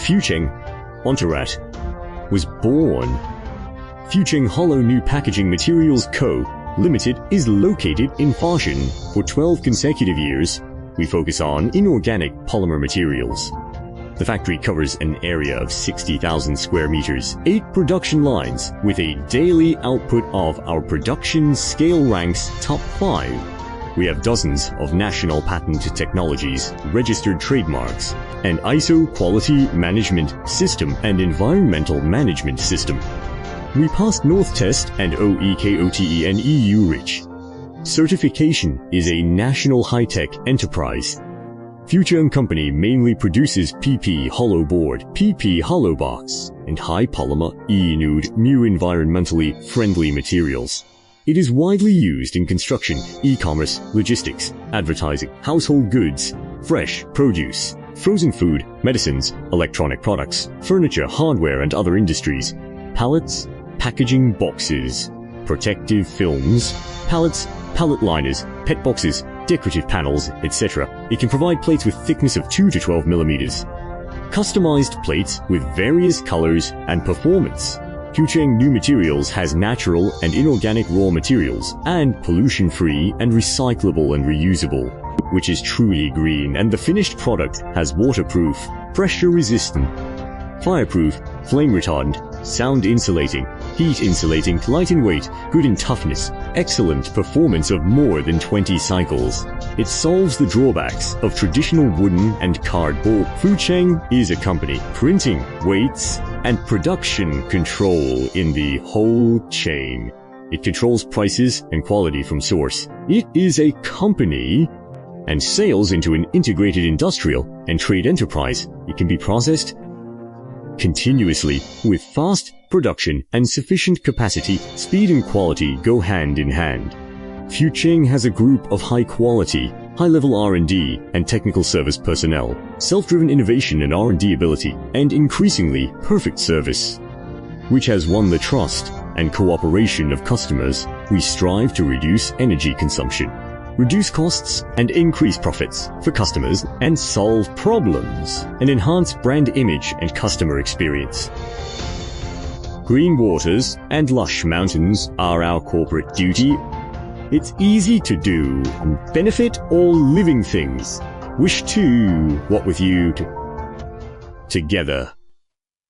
Fucheng, Ontarat, was born. Fucheng Hollow New Packaging Materials Co. Limited is located in Foshan. For 12 consecutive years, we focus on inorganic polymer materials. The factory covers an area of 60,000 square meters, 8 production lines, with a daily output of our production scale ranks top 5. We have dozens of national patent technologies, registered trademarks, an ISO quality management system and environmental management system. We passed North Test and OEKOTE and EU RICH. Certification is a national high-tech enterprise. Fucheng Company mainly produces PP hollow board, PP hollow box, and high polymer E-nude mu environmentally friendly materials. It is widely used in construction, e-commerce, logistics, advertising, household goods, fresh produce, frozen food, medicines, electronic products, furniture, hardware, and other industries, pallets, packaging boxes, protective films, pallets, pallet liners, pet boxes, decorative panels, etc. It can provide plates with thickness of 2 to 12 millimeters. Customized plates with various colors and performance. Fucheng New Materials has natural and inorganic raw materials and pollution-free and recyclable and reusable, which is truly green, and the finished product has waterproof, pressure-resistant, fireproof, flame retardant, sound insulating, heat insulating, light in weight, good in toughness, excellent performance of more than 20 cycles. It solves the drawbacks of traditional wooden and cardboard. Fucheng is a company printing, weights, and production control in the whole chain. It controls prices and quality from source. It is a company and sales into an integrated industrial and trade enterprise. It can be processed continuously with fast production and sufficient capacity. Speed and quality go hand in hand. Fucheng has a group of high-quality, high-level R&D and technical service personnel, self-driven innovation and R&D ability, and increasingly perfect service, which has won the trust and cooperation of customers. We strive to reduce energy consumption, reduce costs, and increase profits for customers, and solve problems, and enhance brand image and customer experience. Green waters and lush mountains are our corporate duty. It's easy to do and benefit all living things. Wish to what with you together.